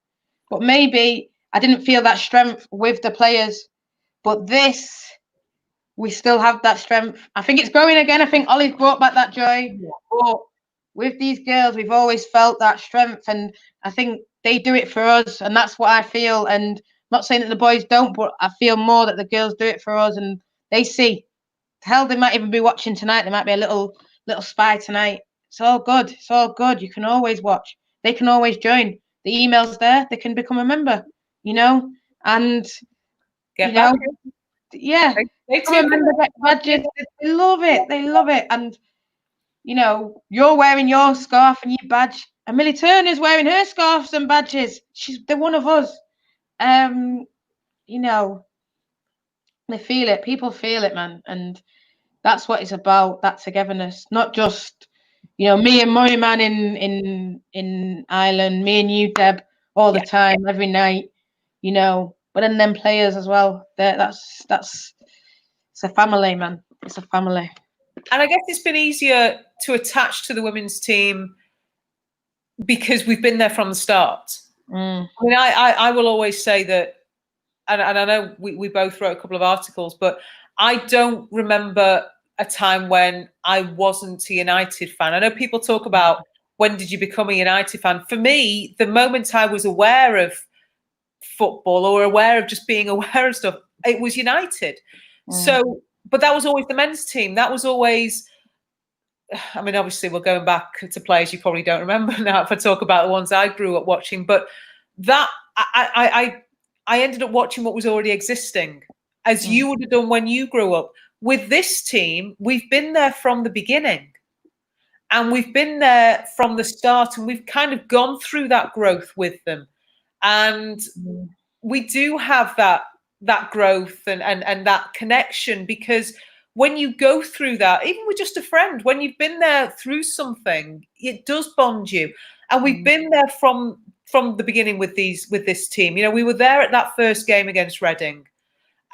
But maybe I didn't feel that strength with the players. But this, we still have that strength. I think it's growing again. I think Ollie's brought back that joy. Yeah. But with these girls, we've always felt that strength. And I think they do it for us. And that's what I feel. And I'm not saying that the boys don't, but I feel more that the girls do it for us. And they see. Hell, they might even be watching tonight. There might be a little spy tonight. It's all good. It's all good. You can always watch. They can always join. The email's there. They can become a member, and, get back. Yeah. They badges. They love it. They love it. And, you're wearing your scarf and your badge. And Millie Turner's wearing her scarves and badges. They're one of us. They feel it. People feel it, man. And that's what it's about, that togetherness. Not just, me and Murray, man, in Ireland, me and you, Deb, all the time, every night, you know. But then them players as well. That's it's a family, man. It's a family. And I guess it's been easier to attach to the women's team because we've been there from the start. I mean, I will always say that, and I know we both wrote a couple of articles, but I don't remember a time when I wasn't a United fan. I know people talk about when did you become a United fan? For me, the moment I was aware of football or aware of just being aware of stuff, it was United. So, but that was always the men's team. That was always, I mean, obviously we're going back to players you probably don't remember now if I talk about the ones I grew up watching, but that I ended up watching what was already existing, as you would have done when you grew up. With this team, we've been there from the beginning and we've been there from the start, and we've kind of gone through that growth with them. And we do have that growth and that connection, because when you go through that, even with just a friend, when you've been there through something, it does bond you. And we've been there from the beginning with this team. You know, we were there at that first game against Reading,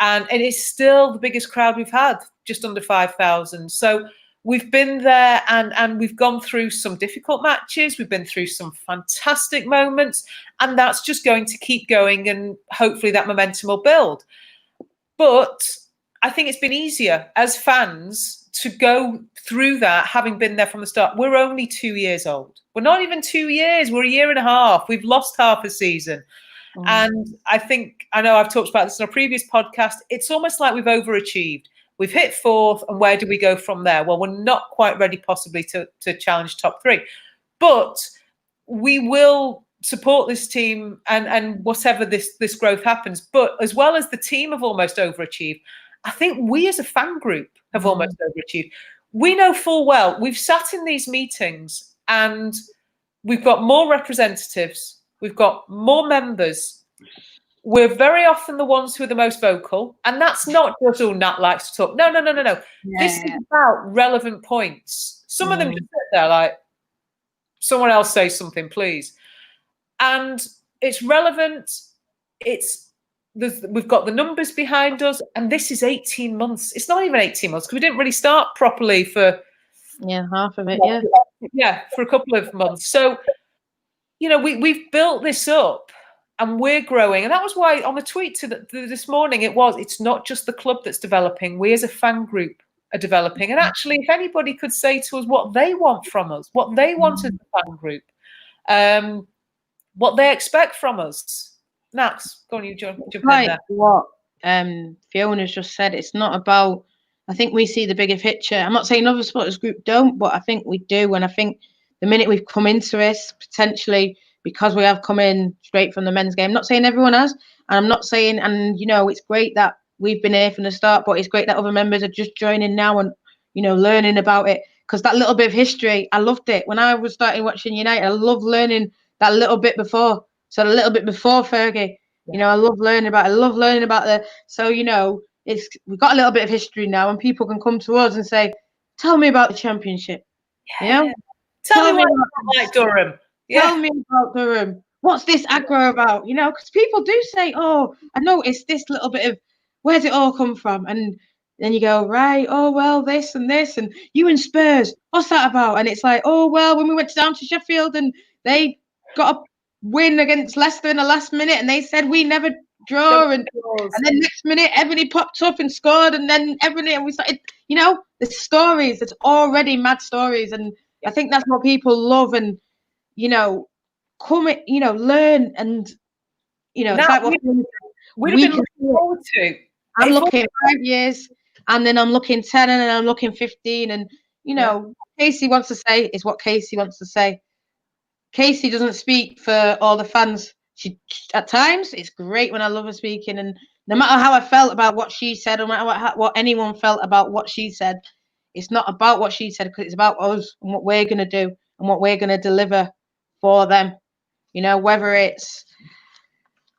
and it's still the biggest crowd we've had, just under 5,000. So we've been there, and we've gone through some difficult matches. We've been through some fantastic moments, and that's just going to keep going, and hopefully that momentum will build. But I think it's been easier as fans to go through that, having been there from the start. We're only 2 years old. We're not even 2 years. We're a year and a half. We've lost half a season. And I know I've talked about this in a previous podcast. It's almost like we've overachieved. We've hit fourth, and where do we go from there? Well, we're not quite ready possibly to challenge top three. But we will support this team and whatever this growth happens. But as well as the team have almost overachieved, I think we as a fan group have almost overachieved. We know full well, we've sat in these meetings and we've got more representatives, we've got more members. We're very often the ones who are the most vocal. And that's not just, oh, Nat likes to talk. No. Yeah. This is about relevant points. Some of them just sit there like, someone else say something, please. And it's relevant. We've got the numbers behind us, and this is 18 months. It's not even 18 months because we didn't really start properly for half of it. For a couple of months. So, you know, we've built this up, and we're growing. And that was why on the tweet this morning, it's not just the club that's developing. We as a fan group are developing. And actually, if anybody could say to us what they want from us, what they want as a fan group, what they expect from us. Nax, go on, you jump in there. What Fiona's just said, it's not about, I think we see the bigger picture. I'm not saying other supporters group don't, but I think we do. And I think the minute we've come into this, potentially because we have come in straight from the men's game, I'm not saying everyone has, and I'm not saying, and you know, it's great that we've been here from the start, but it's great that other members are just joining now and, you know, learning about it. Because that little bit of history, I loved it. When I was starting watching United, I loved learning that little bit before. So a little bit before Fergie, you know, I love learning about so, you know, we've got a little bit of history now, and people can come to us and say, tell me about the Championship. Yeah. You know? Tell me about like Durham. Yeah. Tell me about Durham. What's this aggro about? You know, because people do say, oh, I noticed this little bit of, where's it all come from? And then you go, right, oh, well, this, and you and Spurs, what's that about? And it's like, oh, well, when we went down to Sheffield and they got a win against Leicester in the last minute, and they said we never draw, and then next minute Ebony popped up and scored, and then Ebony, and we started, you know, the stories. It's already mad stories, and I think that's what people love, and you know, learn, and you know, it's like what we've been looking forward to. I'm looking 5 years, and then I'm looking 10, and then I'm looking 15, and you know, Casey wants to say is what Casey wants to say. Casey doesn't speak for all the fans. She at times it's great when I love her speaking, and no matter how I felt about what she said, no matter what anyone felt about what she said, it's not about what she said, because it's about us and what we're gonna do and what we're gonna deliver for them. You know, whether it's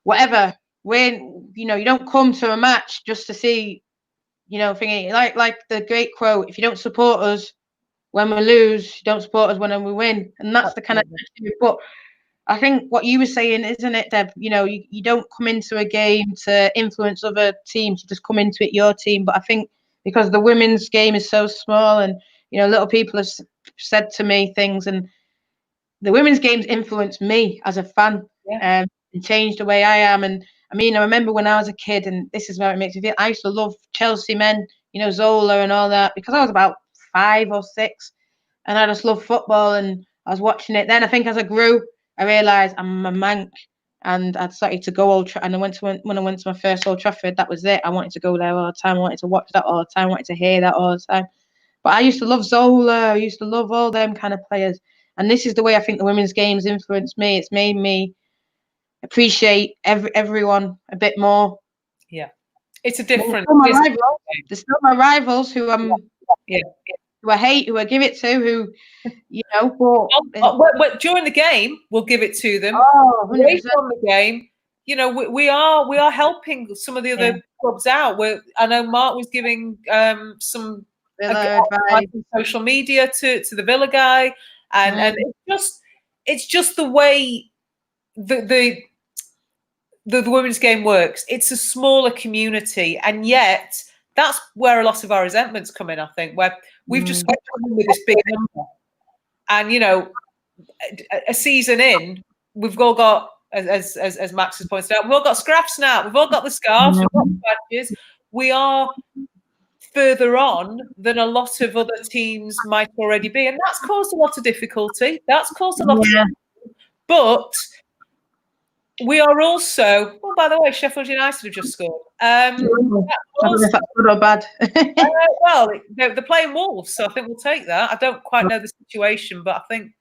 whatever. When you know, you don't come to a match just to see, you know, thinking like the great quote: "If you don't support us when we lose, you don't support us when we win." And that's the kind of. But I think what you were saying, isn't it, Deb? You know, you don't come into a game to influence other teams. You just come into it your team. But I think because the women's game is so small, and little people have said to me things, and the women's games influenced me as a fan, and changed the way I am. And I mean, I remember when I was a kid, and this is where it makes me feel. I used to love Chelsea men, Zola and all that, because I was about 5 or 6, and I just loved football, and I was watching it. Then I think as I grew, I realised I'm a Manc, and I started to go and when I went to my first Old Trafford, that was it. I wanted to go there all the time. I wanted to watch that all the time. I wanted to hear that all the time. But I used to love Zola. I used to love all them kind of players. And this is the way I think the women's games influenced me. It's made me appreciate everyone a bit more. Yeah, it's a different. There's still my rivals who who I hate, who I give it to, who But during the game, we'll give it to them. Away from the game, we are helping some of the other clubs out. I know Mark was giving some advice on social media to the Villa guy, and it's just the way the women's game works. It's a smaller community, and yet that's where a lot of our resentments come in. I think where we've just got with this big number, and a season in, we've all got, as Max has pointed out, we've all got scraps now. We've all got the scarves, we've got the badges. We are further on than a lot of other teams might already be, and that's caused a lot of difficulty. That's caused a lot of, but we are also. Oh, by the way, Sheffield United have just scored. I don't know if that's good or bad. Well, they're playing Wolves, so I think we'll take that. I don't quite know the situation, but I think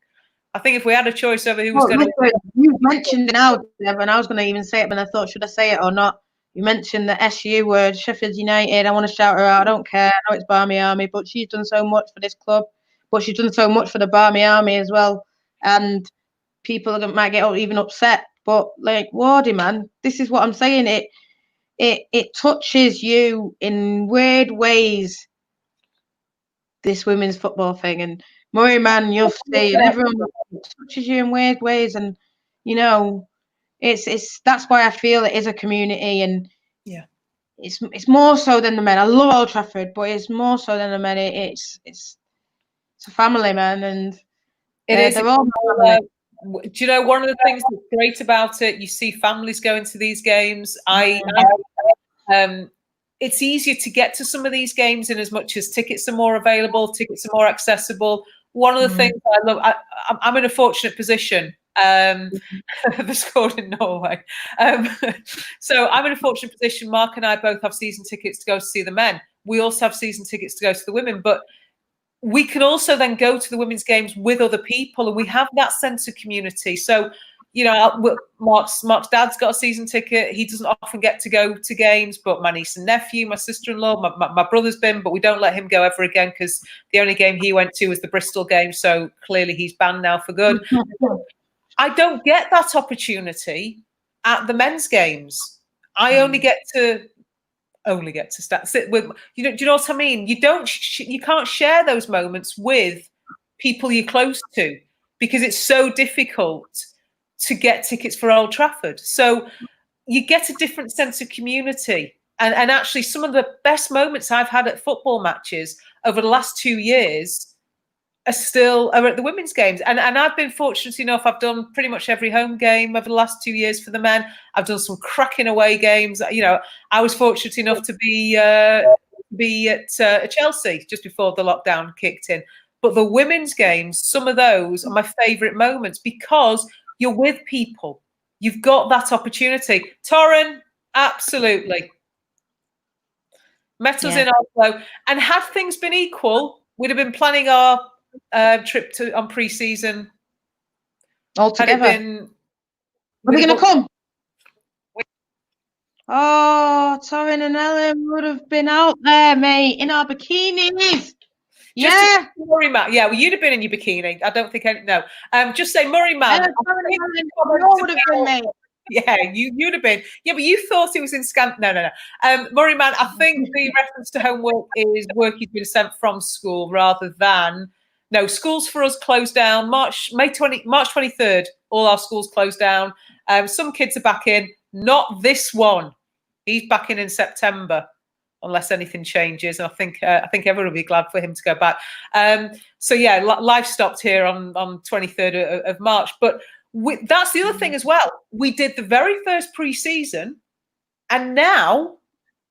if we had a choice over who was going to, you mentioned it now, Deb, and I was going to even say it, but I thought, should I say it or not? You mentioned the SU word, Sheffield United. I want to shout her out. I don't care. I know it's Barmy Army, but she's done so much for this club. But she's done so much for the Barmy Army as well. And people might get even upset. But like, Wardy, man, this is what I'm saying. It touches you in weird ways, this women's football thing. And Murray, man, you'll see, and everyone touches you in weird ways. And it's that's why I feel it is a community, and it's more so than the men. I love Old Trafford, but it's more so than the men. It's a family, man, and they're all family. Do you know one of the things that's great about it? You see families going to these games. It's easier to get to some of these games in as much as tickets are more available, tickets are more accessible. One of the things I love, I'm in a fortunate position. They scored in Norway. So I'm in a fortunate position. Mark and I both have season tickets to go to see the men. We also have season tickets to go to the women, but we can also then go to the women's games with other people, and we have that sense of community. So, Mark's dad's got a season ticket. He doesn't often get to go to games, but my niece and nephew, my sister-in-law, my brother's been, but we don't let him go ever again because the only game he went to was the Bristol game. So clearly he's banned now for good. I don't get that opportunity at the men's games. I only get to sit with, do you know what I mean? You can't share those moments with people you're close to because it's so difficult to get tickets for Old Trafford. So you get a different sense of community. And actually some of the best moments I've had at football matches over the last 2 years are at the women's games. And I've been fortunate enough, I've done pretty much every home game over the last 2 years for the men. I've done some cracking away games. I was fortunate enough to be at Chelsea just before the lockdown kicked in. But the women's games, some of those are my favourite moments because you're with people. You've got that opportunity. Torren, absolutely. Met us in Oslo. And had things been equal, we'd have been planning our trip on pre-season all together. Are we going to come? Oh, Torren and Ellen would have been out there, mate, in our bikinis. Murray Man. Yeah, well, you'd have been in your bikini. I don't think no. Just say Murray Man. Would have been, mate. Yeah, you'd have been. Yeah, but you thought it was in No. Murray Man, I think the reference to homework is work he's been sent from school rather than No, schools for us closed down March 23rd. All our schools closed down. Some kids are back in. Not this one. He's back in September, unless anything changes. And I think everyone will be glad for him to go back. So yeah, life stopped here on 23rd of March. But that's the other thing as well. We did the very first pre-season, and now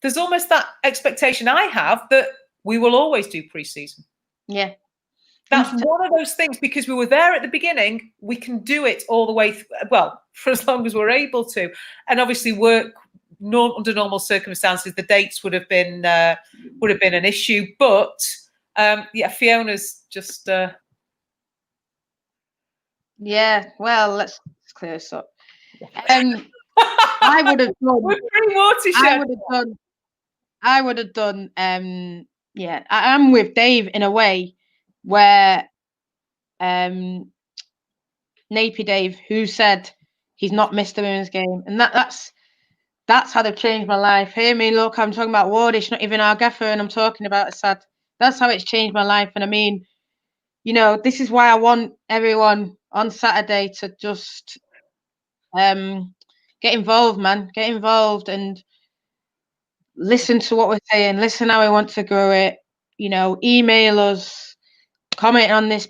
there's almost that expectation I have that we will always do pre-season. Yeah. That's one of those things, because we were there at the beginning, we can do it all the way, well, for as long as we're able to. And obviously under normal circumstances, the dates would have been an issue. But yeah, Fiona's just... Yeah, well, let's clear this up. I would have done... We're pretty watershed. I would have done, yeah, I'm with Dave in a way where Napier Dave, who said he's not missed the women's game, and that's how they've changed my life. Hear me, look, I'm talking about Wardish, not even our gaffer, and I'm talking about a sad. That's how it's changed my life. And I mean, you know, this is why I want everyone on Saturday to just get involved, man. Get involved and listen to what we're saying. Listen how we want to grow it. You know, email us, comment on this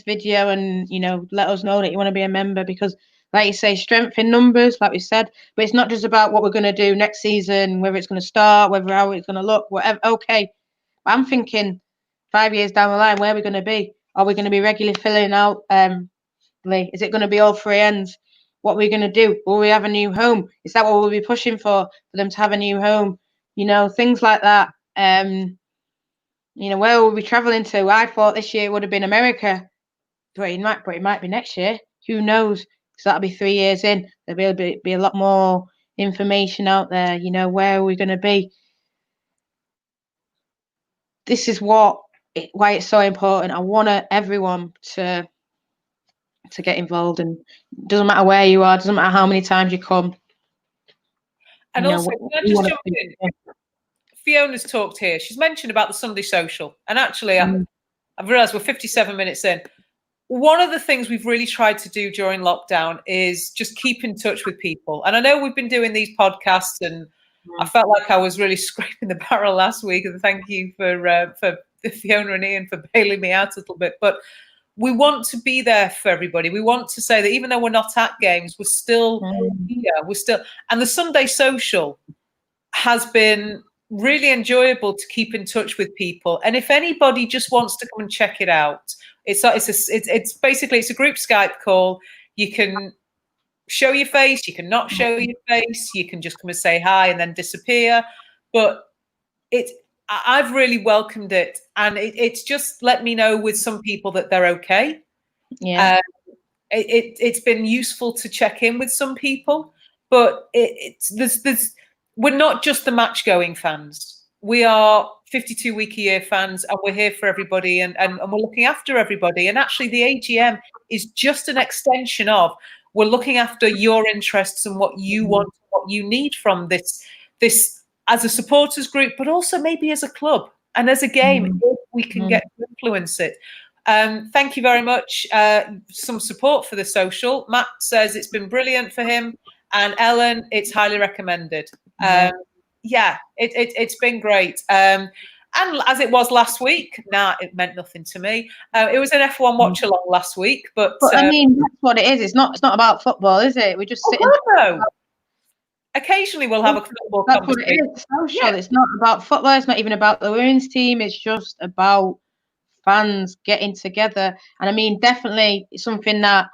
video, and you know, let us know that you want to be a member, because like you say, strength in numbers, like we said, but it's not just about what we're going to do next season, whether it's going to start, whether how it's going to look, whatever. Okay, but I'm thinking 5 years down the line, where are we going to be? Are we going to be regularly filling out? Is it going to be all three ends? What are we going to do? Will we have a new home? Is that what we'll be pushing for them to have a new home? You know, things like that. You know, where will we be traveling to? I thought this year it would have been America, but it might be next year. Who knows? Because that'll be 3 years in. There'll be a lot more information out there. You know, where are we going to be? This is why it's so important. I want everyone to get involved, and it doesn't matter where you are, doesn't matter how many times you come. And you also, can I just jump in? Fiona's talked here. She's mentioned about the Sunday social, and actually, I've realised we're 57 minutes in. One of the things we've really tried to do during lockdown is just keep in touch with people. And I know we've been doing these podcasts, and I felt like I was really scraping the barrel last week. And thank you for Fiona and Ian for bailing me out a little bit. But we want to be there for everybody. We want to say that even though we're not at games, we're still here. And the Sunday social has been really enjoyable to keep in touch with people. And if anybody just wants to come and check it out, it's basically a group Skype call. You can show your face, you can not show your face, you can just come and say hi and then disappear. But I've really welcomed it, and it's just let me know with some people that they're okay. Yeah, it's been useful to check in with some people, but we're not just the match going fans. We are 52-week-a-year fans, and we're here for everybody, and we're looking after everybody. And actually, the AGM is just an extension of we're looking after your interests and what you want, what you need from this as a supporters group, but also maybe as a club and as a game, if we can get to influence it. Thank you very much. Some support for the social. Matt says it's been brilliant for him, and Ellen, it's highly recommended. Yeah, it's been great. And as it was last week, it meant nothing to me. It was an F1 watch along last week, but I mean, that's what it is. It's not about football, is it? We're just sitting. No. Occasionally we'll have a football conversation. What it is. Social. Yeah. It's not about football. It's not even about the women's team. It's just about fans getting together. And I mean, definitely it's something that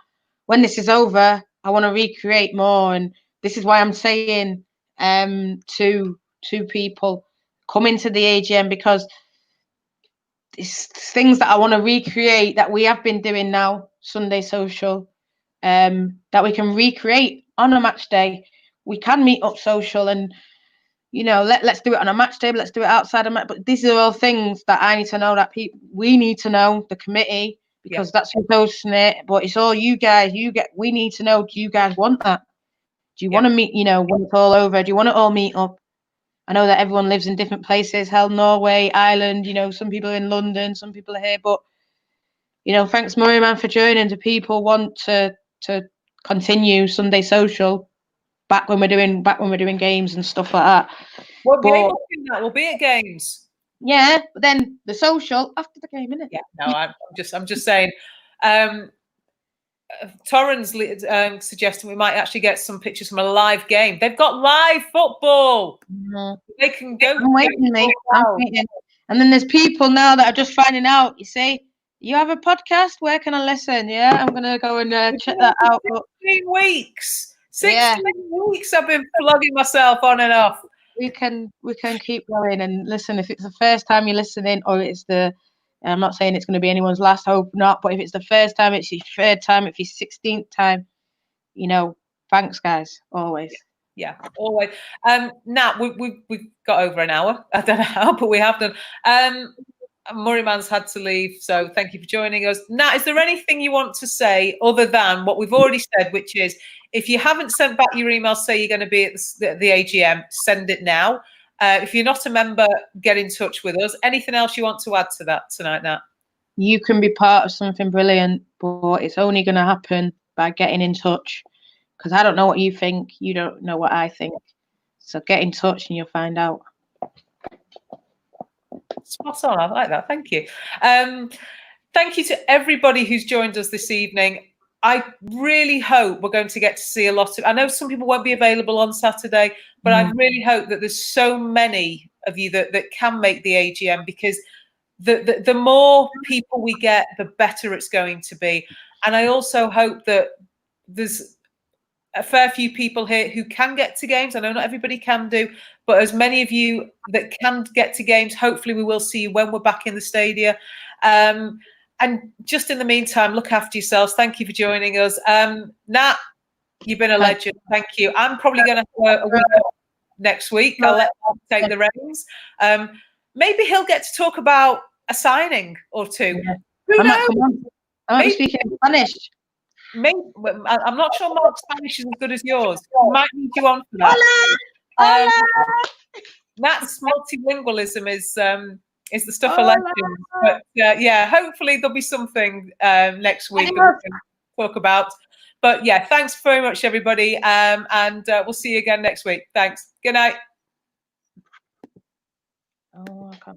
when this is over, I want to recreate more. And this is why I'm saying to people, come into the AGM, because it's things that I want to recreate that we have been doing now, Sunday social, that we can recreate on a match day. We can meet up social, and you know, let's do it on a match day. Let's do it outside of match. But these are all things that I need to know, that we need to know, the committee, because that's who's hosting it. But it's all you guys. We need to know. Do you guys want that? Do you want to meet? You know, when it's all over, do you want to all meet up? I know that everyone lives in different places. Hell, Norway, Ireland. You know, some people are in London, some people are here. But Thanks, Murray Man, for joining. Do people want to continue Sunday Social back when we're doing games and stuff like that? We'll be able to do that. We'll be at games. Yeah, but then the social after the game, innit? Yeah, no, I'm just saying. Torrens suggesting we might actually get some pictures from a live game. They've got live football. Mm-hmm. They can go. I'm waiting, mate. I'm waiting. And then there's people now that are just finding out. You say, you have a podcast? Where can I listen? Yeah, I'm gonna go and check that out. 16 weeks. 16 weeks I've been plugging myself on and off. We can keep going and listen. If it's the first time you're listening, or it's I'm not saying it's going to be anyone's last, hope not. But if it's the first time, it's your third time, if it's 16th time, thanks, guys, always. Yeah, always. Nat, we've got over an hour. I don't know how, but we have done. Murray Man's had to leave, so thank you for joining us. Nat, is there anything you want to say other than what we've already said, which is if you haven't sent back your email, say you're going to be at the AGM, send it now. If you're not a member, get in touch with us. Anything else you want to add to that tonight, Nat? You can be part of something brilliant, but it's only going to happen by getting in touch, because I don't know what you think. You don't know what I think. So get in touch and you'll find out. Spot on. I like that. Thank you. Thank you to everybody who's joined us this evening. I really hope we're going to get to see a lot of. I know some people won't be available on Saturday, but I really hope that there's so many of you that can make the AGM, because the more people we get, the better it's going to be. And I also hope that there's a fair few people here who can get to games. I know not everybody can do, but as many of you that can get to games, hopefully we will see you when we're back in the stadia. And just in the meantime, look after yourselves. Thank you for joining us. Nat, you've been a legend. Thank you. I'm probably going to have a week off next week. I'll let Mark take the reins. Maybe he'll get to talk about a signing or two. Yeah. Who knows? I might be speaking Spanish. I'm not sure Mark's Spanish is as good as yours. We might need you on for that. Hola! Nat's multilingualism is the stuff of legends. But yeah, hopefully there'll be something next week that we can talk about. But yeah, thanks very much, everybody. And we'll see you again next week. Thanks. Good night.